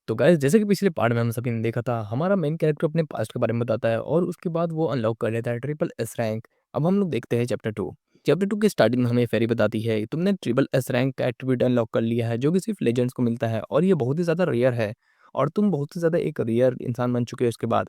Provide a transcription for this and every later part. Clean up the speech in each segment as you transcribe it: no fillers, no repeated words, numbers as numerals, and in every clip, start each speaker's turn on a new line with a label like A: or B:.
A: तो गाइस जैसे कि पिछले पार्ट में हम सभी ने देखा था, हमारा मेन कैरेक्टर अपने पास्ट के बारे में बताता है और उसके बाद वो अनलॉक कर लेता है ट्रिपल एस रैंक। अब हम लोग देखते हैं चैप्टर 2। चैप्टर 2 की स्टार्टिंग में हमें फेरी बताती है, तुमने ट्रिपल एस रैंक का एट्रीब्यूट अनलॉक कर लिया है, जो कि सिर्फ लेजेंड्स को मिलता है और ये बहुत ही ज़्यादा रेयर है। और तुम बहुत ही ज़्यादा एक रेयर इंसान बन चुके हो उसके बाद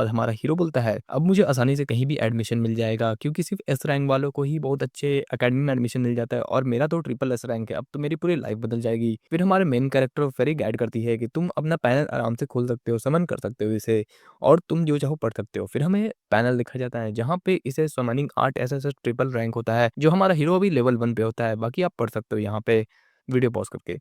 A: हमारा हीरो बोलता है, अब मुझे आसानी से कहीं भी एडमिशन मिल जाएगा, क्योंकि सिर्फ एस रैंक वालों को ही बहुत अच्छे अकेडमी में एडमिशन मिल जाता है और मेरा तो ट्रिपल एस रैंक है। अब तो मेरी पूरी लाइफ बदल जाएगी। फिर हमारे मेन कैरेक्टर फेरी गाइड करती है कि तुम अपना पैनल आराम से खोल सकते हो, समन कर सकते हो इसे, और तुम जो चाहो पढ़ सकते हो। फिर हमें पैनल दिखा जाता है जहाँ पे इसे समनिंग आर्ट ऐसा ट्रिपल रैंक होता है, जो हमारा हीरो अभी लेवल 1 पे होता है। बाकी आप पढ़ सकते हो यहाँ पे वीडियो पॉज़ करके।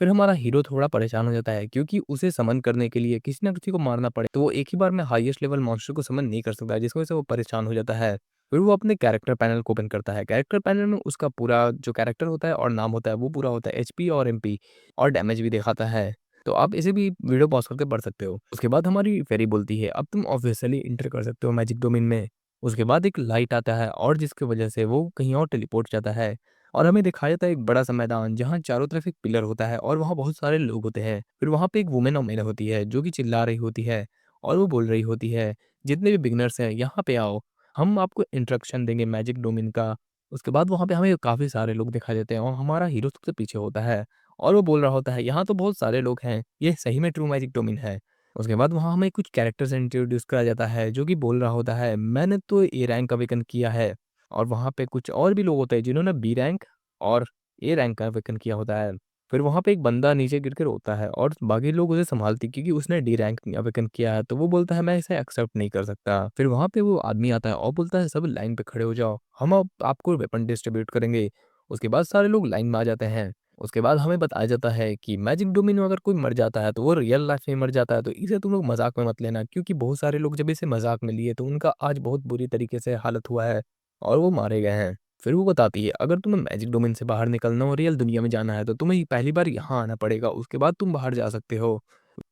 A: फिर हमारा हीरो थोड़ा परेशान हो जाता है, क्योंकि उसे समन करने के लिए किसी न किसी को मारना पड़े, तो वो एक ही बार में हाईएस्ट लेवल मॉन्स्टर को समन नहीं कर सकता है, जिसकी वजह से वो परेशान हो जाता है। फिर वो अपने कैरेक्टर पैनल को ओपन करता है। कैरेक्टर पैनल में उसका पूरा जो कैरेक्टर होता है और नाम होता है, वो पूरा होता है एचपी और एमपी, और डैमेज भी दिखाता है। तो आप इसे भी वीडियो पॉज़ करके पढ़ सकते हो। उसके बाद हमारी फेरी बोलती है, अब तुम ऑफ़िशियली एंटर कर सकते हो मैजिक डोमेन में। उसके बाद एक लाइट आता है और जिसकी वजह से वो कहीं और टेलीपोर्ट जाता है, और हमें दिखाया जाता है एक बड़ा-सा मैदान, जहाँ चारों तरफ एक पिलर होता है और वहाँ बहुत सारे लोग होते हैं। फिर वहाँ पे एक वुमेन और महिला होती है, जो कि चिल्ला रही होती है और वो बोल रही होती है, जितने भी बिगिनर्स हैं यहाँ पे आओ, हम आपको इंस्ट्रक्शन देंगे मैजिक डोमेन का। उसके बाद वहाँ पे हमें काफ़ी सारे लोग दिखाई देते हैं और हमारा हीरो सबसे पीछे होता है और वो बोल रहा होता है, यहाँ तो बहुत सारे लोग हैं, ये सही में ट्रू मैजिक डोमेन है। उसके बाद वहाँ हमें कुछ कैरेक्टर्स इंट्रोड्यूस कराया जाता है, जो कि बोल रहा होता है, मैंने तो ए रैंक अवेकन किया है। और वहाँ पे कुछ और भी लोग होते हैं जिन्होंने बी रैंक और ए रैंक का अवेकन किया होता है। फिर वहाँ पे एक बंदा नीचे गिर के रोता है और बाकी लोग उसे संभालते हैं, क्योंकि उसने डी रैंक अवेकन किया है, तो वो बोलता है मैं इसे एक्सेप्ट नहीं कर सकता। फिर वहाँ पे वो आदमी आता है और बोलता है सब लाइन पे खड़े हो जाओ, हम अब आपको वेपन डिस्ट्रीब्यूट करेंगे। उसके बाद सारे लोग लाइन में आ जाते हैं। उसके बाद हमें बताया जाता है कि मैजिक डोमेन में अगर कोई मर जाता है तो वो रियल लाइफ में मर जाता है, तो इसे तुम लोग मजाक में मत लेना, क्योंकि बहुत सारे लोग जब इसे मजाक में लिए तो उनका आज बहुत बुरी तरीके से हालत हुआ है और वो मारे गए हैं। फिर वो बताती है, अगर तुम्हें मैजिक डोमेन से बाहर निकलना और रियल दुनिया में जाना है तो तुम्हें पहली बार यहाँ आना पड़ेगा, उसके बाद तुम बाहर जा सकते हो।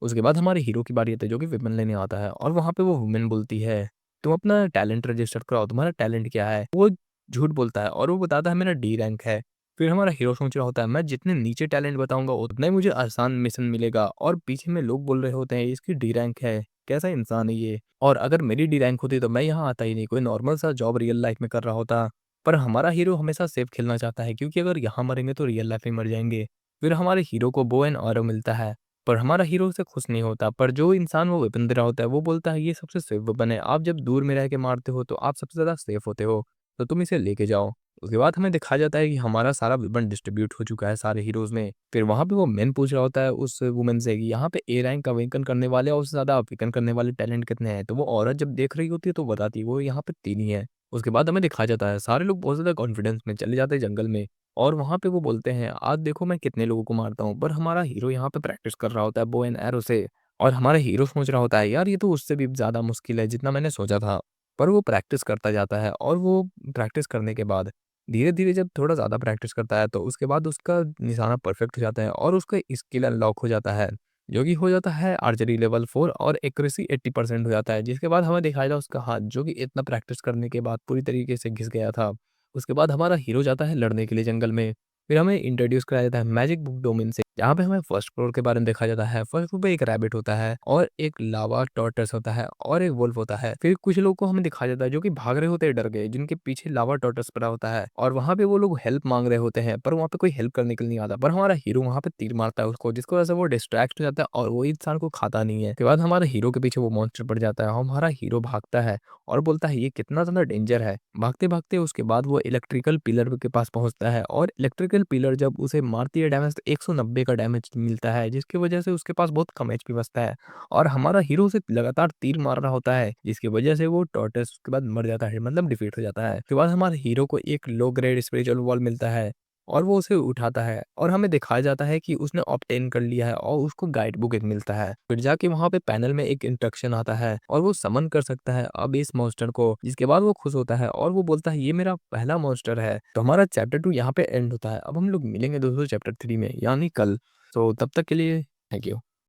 A: उसके बाद हमारे हीरो की बारी आती है, जो कि वेपन लेने आता है, और वहाँ पे वो वुमेन बोलती है, तुम अपना टैलेंट रजिस्टर कराओ, तुम्हारा टैलेंट क्या है? वो झूठ बोलता है और वो बताता है मेरा डी रैंक है। फिर हमारा हीरो सोच रहा होता है, मैं जितने नीचे टैलेंट बताऊंगा उतना ही मुझे आसान मिशन मिलेगा, और पीछे में लोग बोल रहे होते हैं इसकी डी रैंक है, कैसा इंसान है ये, और अगर मेरी डी रैंक होती तो मैं यहाँ आता ही नहीं, कोई नॉर्मल सा जॉब रियल लाइफ में कर रहा होता। पर हमारा हीरो हमेशा सेफ खेलना चाहता है, क्योंकि अगर यहाँ मरेंगे तो रियल लाइफ में मर जाएंगे। फिर हमारे हीरो को बो एंड आरो मिलता है, पर हमारा हीरो उससे खुश नहीं होता। पर जो इंसान वो वेपन दे रहा होता है वो बोलता है ये सबसे सेफ वेपन है, आप जब दूर में रह के मारते हो तो आप सबसे ज़्यादा सेफ होते हो, तो तुम इसे लेके जाओ। उसके बाद हमें दिखाया जाता है कि हमारा सारा वेपन डिस्ट्रीब्यूट हो चुका है सारे हीरोज़ में। फिर वहाँ पे वो मैन पूछ रहा होता है उस वुमन से कि यहाँ पे ए रैंक अवेकन करने वाले और उससे ज़्यादा अवेकन करने वाले टैलेंट कितने हैं? तो वो औरत जब देख रही होती है तो बताती है वो यहाँ पे 3 ही हैं। उसके बाद हमें दिखाया जाता है सारे लोग बहुत ज़्यादा कॉन्फिडेंस में चले जाते हैं जंगल में, और वहाँ पे वो बोलते हैं आज देखो मैं कितने लोगों को मारता हूँ। पर हमारा हीरो यहाँ पे प्रैक्टिस कर रहा होता है बो एंड एरो से, और हमारा हीरो सोच रहा होता है यार ये तो उससे भी ज़्यादा मुश्किल है जितना मैंने सोचा था। पर वो प्रैक्टिस करता जाता है और वो प्रैक्टिस करने के बाद धीरे-धीरे जब थोड़ा ज़्यादा प्रैक्टिस करता है तो उसके बाद उसका निशाना परफेक्ट हो जाता है और उसका स्किल अनलॉक हो जाता है, जो कि हो जाता है आर्चरी लेवल 4 और एक्यूरेसी 80% हो जाता है। जिसके बाद हमें दिखाया जाता है उसका हाथ, जो कि इतना प्रैक्टिस करने के बाद पूरी तरीके से घिस गया था। उसके बाद हमारा हीरो जाता है लड़ने के लिए जंगल में। फिर हमें इंट्रोड्यूस कराया जाता है मैजिक बुक डोमेन से, जहाँ पे हमें फर्स्ट फ्लोर के बारे में दिखाया जाता है। फर्स्ट फ्लोर पे एक रैबिट होता है और एक लावा टॉर्टोइस होता है और एक वुल्फ होता है। फिर कुछ लोग को हमें दिखाया जाता है जो कि भाग रहे होते हैं डर के, जिनके पीछे लावा टॉर्टोइस पड़ा होता है, और वहाँ पे वो लोग हेल्प मांग रहे होते हैं, पर वहाँ पे कोई हेल्प करने के लिए नहीं आता। पर हमारा हीरो वहाँ पे तीर मारता है उसको, जिसकी वजह से वो डिस्ट्रैक्ट हो जाता है और वो इंसान को खाता नहीं है। उसके बाद हमारे हीरो के पीछे वो मॉन्स्टर पड़ जाता है, हमारा हीरो भागता है और बोलता है ये कितना ज़्यादा डेंजर है। भागते-भागते उसके बाद वो इलेक्ट्रिकल पिलर के पास पहुँचता है, और इलेक्ट्रिकल पिलर जब उसे मारती है डैमेज तो 190 का डैमेज मिलता है, जिसकी वजह से उसके पास बहुत कम एचपी बचता है, और हमारा हीरो उसे लगातार तीर मार रहा होता है, जिसकी वजह से वो टॉर्टोइस उसके बाद मर जाता है, मतलब डिफीट हो जाता है। उसके बाद हमारे हीरो को एक लो ग्रेड स्पिरिचुअल बॉल मिलता है और वो उसे उठाता है, और हमें दिखाया जाता है कि उसने ऑब्टेन कर लिया है और उसको गाइड बुक एक मिलता है। फिर जाके वहाँ पे पैनल में एक इंस्ट्रक्शन आता है और वो समन कर सकता है अब इस मॉन्स्टर को, जिसके बाद वो खुश होता है और वो बोलता है ये मेरा पहला मॉन्स्टर है। तो हमारा चैप्टर 2 यहाँ पे एंड होता है। अब हम लोग मिलेंगे दोस्तों चैप्टर 3 में, यानी कल। तो तब तक के लिए थैंक यू।